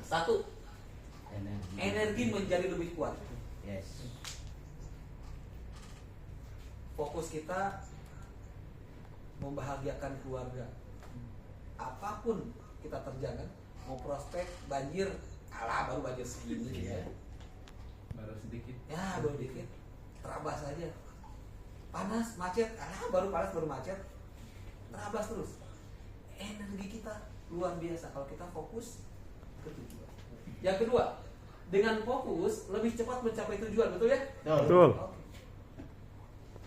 Satu, energi menjadi lebih kuat. Yes. Fokus kita membahagiakan keluarga. Apapun kita terjangan, mau prospek, banjir, alah baru banjir segini gitu ya. Baru sedikit. Ya baru dikit, terabas aja. Panas, macet, alah baru panas baru macet, terabas terus. Energi kita luar biasa kalau kita fokus ke tujuan. Yang kedua, dengan fokus lebih cepat mencapai tujuan, betul ya? Betul. Oke.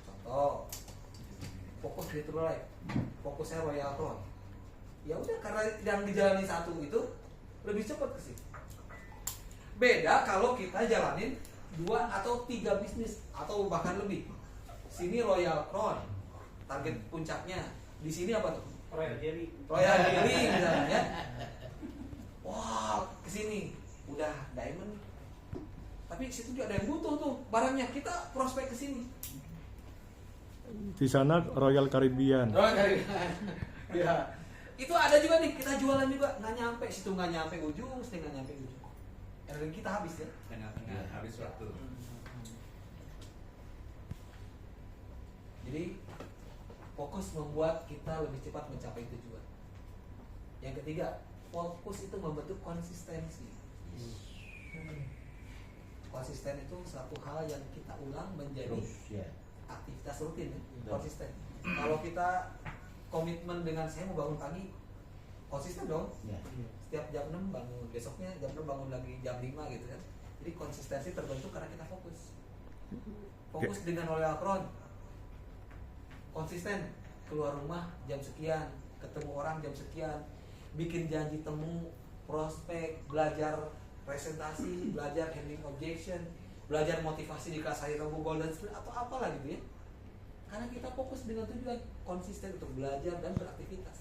Contoh, fokus di Life, fokusnya Royal Crown. Ya udah, karena yang dijalani satu itu lebih cepat ke sini. Beda kalau kita jalanin 2 atau 3 bisnis atau bahkan lebih. Sini Royal Crown, target puncaknya. Di sini apa tuh? Royal Jelly. Royal Jelly misalnya ya. Wah, kesini udah diamond. Tapi situ juga ada yang butuh tuh barangnya. Kita prospek ke sini. Di sana Royal Caribbean. Royal Caribbean. Ya. Itu ada juga nih, kita jualan juga nggak nyampe, situ nggak nyampe ujung, situ nggak nyampe ujung. Energi kita habis ya. Tengah-tengah habis waktu. Jadi fokus membuat kita lebih cepat mencapai tujuan. Yang ketiga, fokus itu membentuk konsistensi. Konsisten itu satu hal yang kita ulang menjadi Ya. aktivitas rutin ya. Konsisten. Kalau kita komitmen dengan saya mau bangun pagi, konsisten dong. Ya. Setiap jam 6 bangun, besoknya jam 6 bangun lagi jam 5 gitu kan. Jadi konsistensi terbentuk karena kita fokus. Fokus dengan Royal Crown. Konsisten keluar rumah jam sekian, ketemu orang jam sekian, bikin janji temu, prospek, belajar presentasi, belajar handling objection, belajar motivasi di kelas hari Rabu Golden Spirit atau apalah gitu ya. Karena kita fokus dengan tujuan, konsisten untuk belajar dan beraktivitas.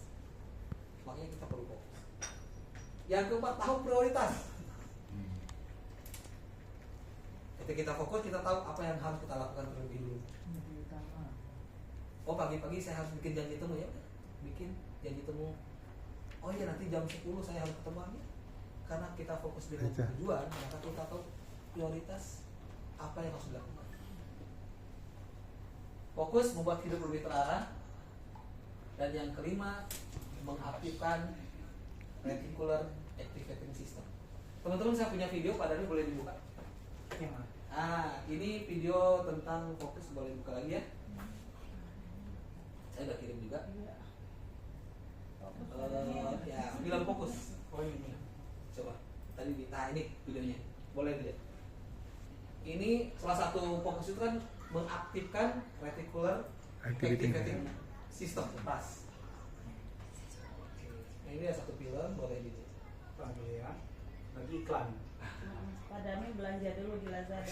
Makanya kita perlu fokus. Yang keempat, tahu prioritas. Ketika kita fokus, kita tahu apa yang harus kita lakukan terlebih dulu. Oh pagi-pagi saya harus bikin janji temu ya, bikin janji temu. Oh iya nanti jam 10 saya harus ketemu lagi. Karena kita fokus dengan tujuan, maka kita tahu prioritas apa yang harus dilakukan. Fokus membuat hidup lebih terarah. Dan yang kelima, mengaktifkan reticular activating system. Teman-teman saya punya video, Pak Dani boleh dibuka? Ini video tentang fokus, boleh buka lagi ya? Saya udah kirim juga. Ya, bilang fokus. Oh ini. Coba. Tadi ini videonya. Boleh dilihat. Ini salah satu fokus itu kan mengaktifkan reticular activating system. Pas. Nah, ini ada satu film, boleh dilihat. Lagi ya. Lagi iklan. Padahal belanja dulu di Lazada.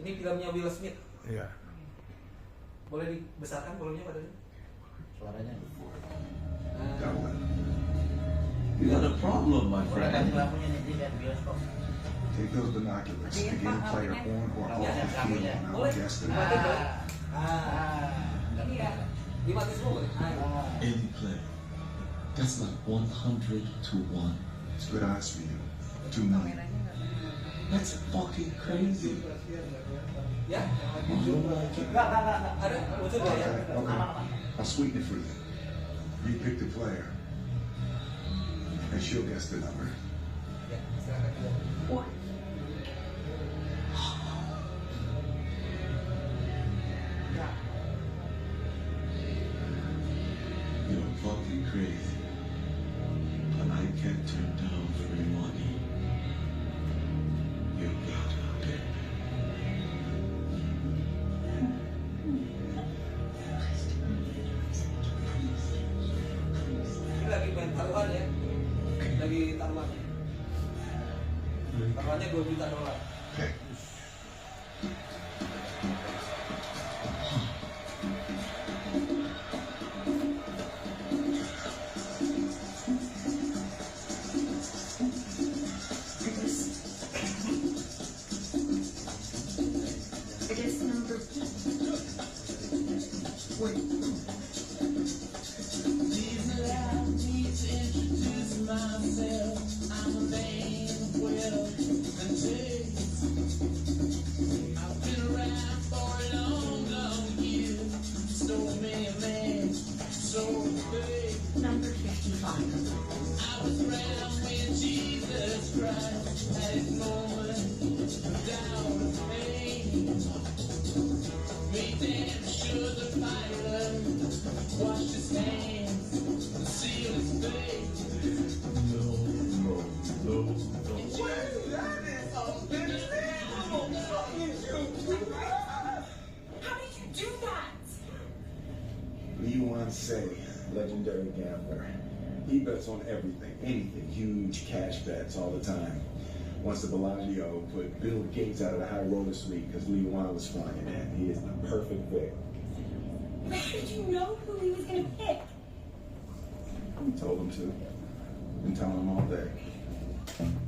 Ini filmnya Will Smith. Iya. Boleh dibesarkan volumenya Pak Dani? Suaranya. You got a problem, my Kasih friend. lampunya nih di bioskop. Take those binoculars, begin to player on or off the field, and I'll Boleh. guess the Dimatiin number. boleh? Iya. Dimatiin semua boleh? Any play. That's like 100 to 1. It's good eyes for you. 2 million. That's fucking crazy. Ya? You don't like it? Enggak. Ada muncul nggak ya? Okay. I'll sweeten it for you. You pick the player, and she'll guess the number. Ya, silakan dilihat. You're fucking crazy. But I can't turn down free money. You gotta pay. Ini lagi main taruhan ya? Lagi taruhan. Taruhannya $2 juta. Okay. It is number 14. Number 55. Lee Wan Say, legendary gambler. He bets on everything, anything, huge cash bets all the time. Once the Bellagio put Bill Gates out of the high roller suite because Lee Wan was flying in. He is the perfect pick. How did you know who he was going to pick? He told him to. Been telling him all day.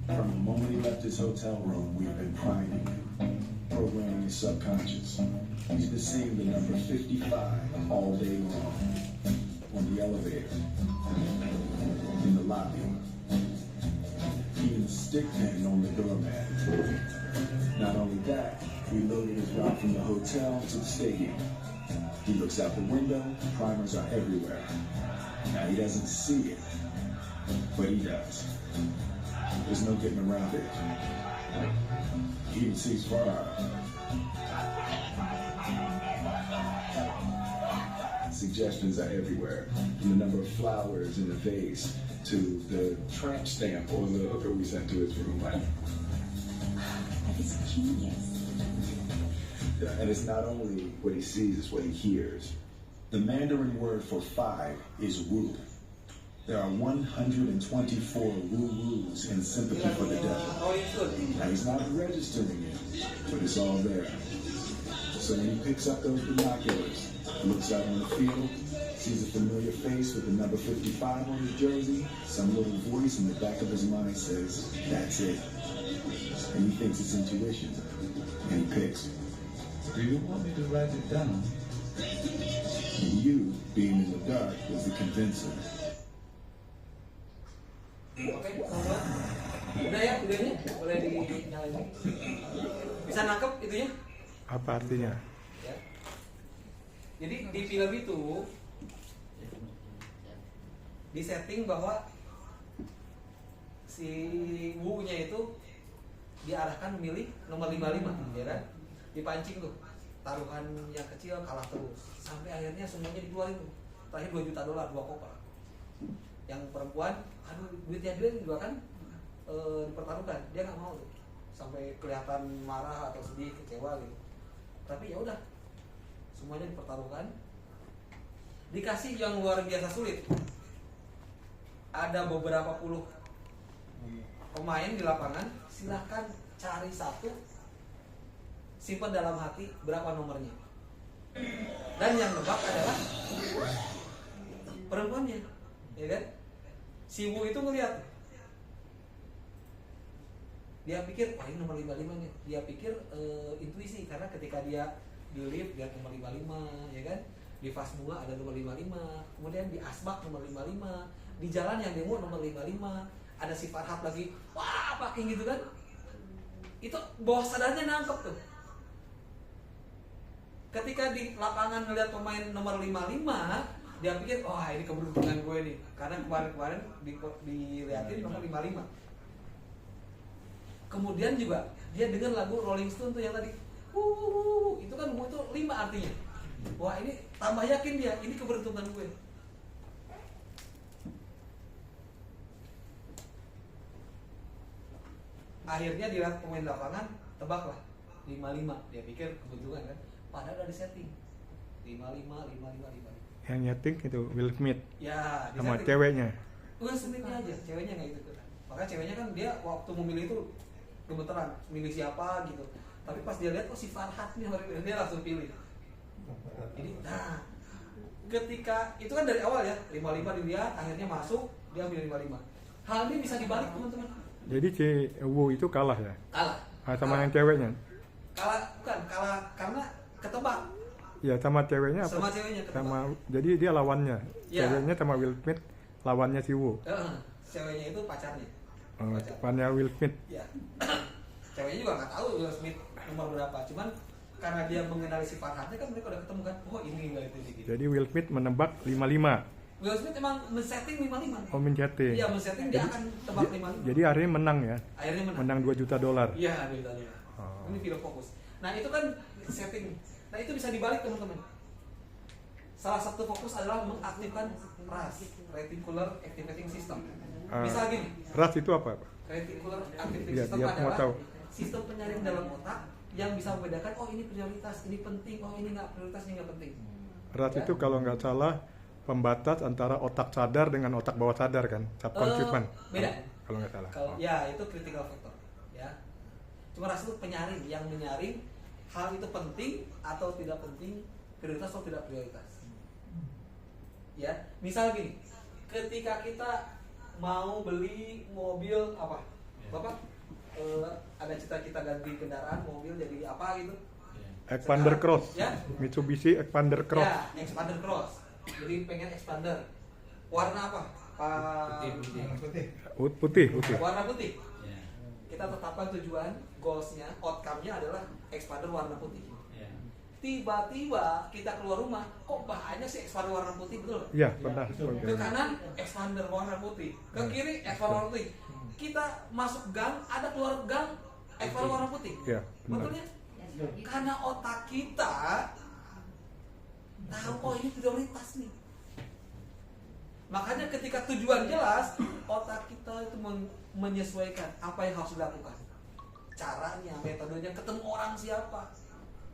From the moment he left his hotel room, we've been priming him, programming his subconscious. He's been seeing the number 55 all day long. On the elevator, in the lobby, even the stick pin on the doormat. Not only that, we loaded his route from the hotel to the stadium. He looks out the window, primers are everywhere. Now he doesn't see it, but he does. There's no getting around it. He even sees far. Suggestions are everywhere, from the number of flowers in the vase to the tramp stamp on the hooker we sent to his room. That is genius. And it's not only what he sees, it's what he hears. The Mandarin word for 5 is Wu. There are 124 Wu-Wus in sympathy for the devil. Now he's not registering it, but it's all there. So when he picks up those binoculars, looks out on the field, sees a familiar face with the number 55 on his jersey, some little voice in the back of his mind says, that's it. And he thinks it's intuition, and he picks. Do you want me to write it down? And you, being in the dark, was the convincer. Oke, teman-teman. Udah ya videonya, boleh dinyalain. Bisa nangkep itunya? Apa artinya? Ya. Jadi di film itu disetting bahwa si Wu-nya itu diarahkan memilih nomor 55, ya kan? Dipancing tuh, taruhan yang kecil kalah terus, sampai akhirnya semuanya dikeluarin tuh. Terakhir $2 juta, 2 koper. Yang perempuan, aduh duitnya dia juga kan dipertaruhkan, dia nggak mau tuh, sampai kelihatan marah atau sedih, kecewa gitu. Tapi ya udah, semuanya dipertaruhkan, dikasih yang luar biasa sulit. Ada beberapa puluh pemain di lapangan, silahkan cari satu, simpan dalam hati berapa nomornya. Dan yang nebak adalah perempuannya, ya kan? Si Wu itu ngeliat, dia pikir, wah ini nomor 55 nih. Dia pikir intuisi, karena ketika dia di lift lihat nomor 55, ya kan? Di vas bunga ada nomor 55, kemudian di asbak nomor 55, di jalan yang demo nomor 55, ada si Farhat lagi, wah pakai gitu kan? Itu bawah sadarnya nangkep tuh. Ketika di lapangan ngeliat pemain nomor 55, dia pikir, wah ini keberuntungan gue nih, karena kemarin-kemarin dilihatin nomor 55. Kemudian juga dia dengar lagu Rolling Stone tuh yang tadi, itu kan itu 5 artinya. Wah ini tambah yakin dia, ini keberuntungan gue. Akhirnya dilihat pemain lapangan, tebaklah 55. Dia pikir keberuntungan kan, padahal udah disetting 55. Yang nyeting itu Will Smith Ya, sama disetting. ceweknya. Will Smith-nya aja, ceweknya nggak gitu. Makanya ceweknya kan dia waktu memilih itu gemeteran, milih siapa gitu. Tapi pas dia lihat, oh si Farhat nih, dia langsung pilih. Jadi, nah, ketika itu kan dari awal ya, 55 dilihat, akhirnya masuk, dia ambil 55. Hal ini bisa dibalik teman-teman. Jadi si Wu itu kalah ya? Kalah. Sama Kalah. yang ceweknya? Kalah, bukan kalah karena ketebak. Ya sama ceweknya apa? Sama ceweknya ketebak. Sama, jadi dia lawannya. Ya. Ceweknya sama Will Smith lawannya si Wu. Ceweknya itu pacarnya. Pacar. Pacarnya Will Smith. Ya. Ceweknya juga nggak tahu Will Smith nomor berapa, cuman karena dia mengenali sifat hati kan mereka udah ketemu kan, oh ini Will Smith gitu. Jadi Will Smith menebak 55. Will Smith emang men-setting 55. Oh, men-setting. Iya, men-setting dia akan tebak 55. Jadi akhirnya menang ya. Akhirnya menang. Menang $2 juta. Iya, $2 juta. Oh. Ini film fokus. Nah, itu kan setting. Nah, itu bisa dibalik teman-teman. Salah satu fokus adalah mengaktifkan RAS, Reticular Activating System. Misal gini, RAS itu apa? Reticular Activating Iya, System biar semua adalah tahu. sistem penyaring dalam otak yang bisa membedakan, oh ini prioritas, ini penting, oh ini nggak prioritas, ini nggak penting. RAS itu kalau nggak salah pembatas antara otak sadar dengan otak bawah sadar kan, subconscious mind. Beda. Kalau nggak salah. Kalau ya itu critical factor, ya. Cuma RAS itu penyaring yang menyaring hal itu penting atau tidak penting, prioritas atau tidak prioritas. Ya, misal gini, ketika kita mau beli mobil apa, Bapak ada cita-cita ganti kendaraan mobil jadi apa gitu? Expander Cross. Ya? Mitsubishi Expander Cross. Ya, Expander Cross. Jadi pengen Expander. Warna apa? Putih. Warna putih. Kita tetapkan tujuan, goalsnya, outcome-nya adalah Expander warna putih. Tiba-tiba kita keluar rumah, kok banyak sih Expander warna putih, betul? Iya, pernah. Ke kanan Expander warna putih, ke kiri Expander warna putih. Kita masuk gang, ada keluar gang Expander warna putih. Iya, benar. Betulnya? Karena otak kita tahu, oh ini prioritas nih. Makanya ketika tujuan jelas, otak kita itu menyesuaikan apa yang harus dilakukan. Caranya, metodenya, ketemu orang siapa.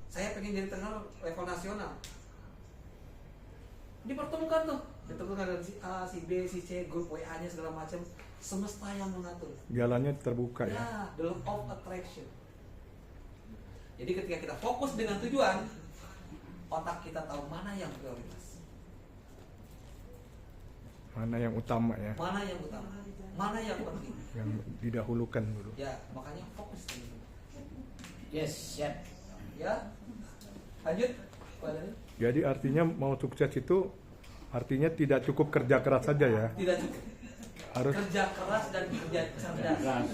Saya pengen jadi trainer level nasional. Dipertemukan tuh, ditemukan dengan si A, si B, si C, grup WA-nya segala macam. Semesta yang mengatur. Jalannya terbuka ya. Ya, the law of attraction. Jadi ketika kita fokus dengan tujuan, otak kita tahu mana yang prioritas, Mana yang utama ya. mana yang utama, mana yang penting. Yang didahulukan dulu. Ya, makanya fokus. Yes, siap. Ya, lanjut. Pak Dhani. Jadi artinya mau sukses itu artinya tidak cukup kerja keras saja ya. Tidak cukup. Harus Kerja keras dan kerja cerdas.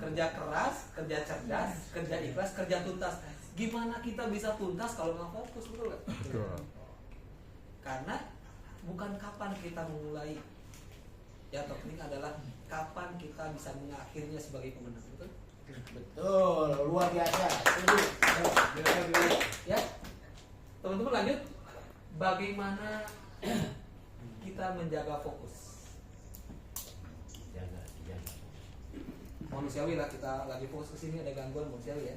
Kerja keras, kerja cerdas, kerja ikhlas, kerja tuntas. Gimana kita bisa tuntas kalau nggak fokus, betul nggak? betul. Karena bukan kapan kita memulai, ya teknik adalah kapan kita bisa mengakhirinya sebagai pemenang, betul? Betul, luar biasa. Ya, teman-teman lanjut. Bagaimana kita menjaga fokus? Jaga. Manusiawi lah, kita lagi fokus ke sini ada gangguan manusiawi ya.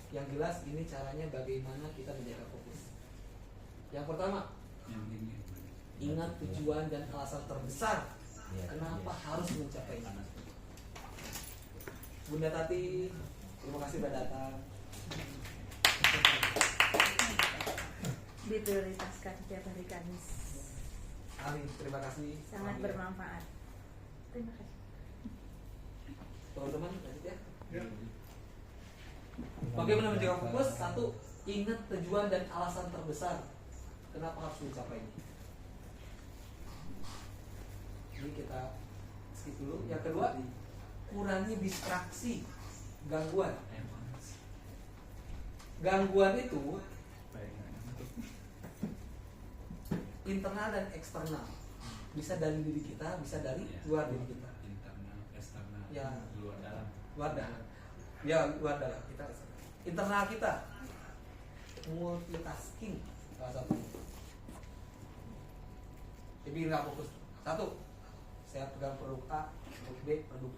Yang jelas ini caranya bagaimana kita menjaga fokus. Yang pertama, ingat tujuan dan alasan terbesar kenapa harus mencapainya. Bunda Tati, terima kasih sudah datang. Diprioritaskan setiap hari Kamis. Ali, terima kasih. Sangat bermanfaat. Terima kasih. Teman-teman, lanjut ya. Bagaimana menjaga fokus? Satu, ingat tujuan dan alasan terbesar kenapa harus mencapainya. Ini kita skip dulu. Yang kedua, kurangi distraksi, gangguan. Gangguan itu internal dan eksternal. Bisa dari diri kita, bisa dari luar diri kita. Internal, eksternal, Ya. luar dalam. Luar dalam. Ya, luar dalam kita. Internal kita multitasking salah satu. Jadi nggak fokus. Satu, saya pegang produk A, produk B, produk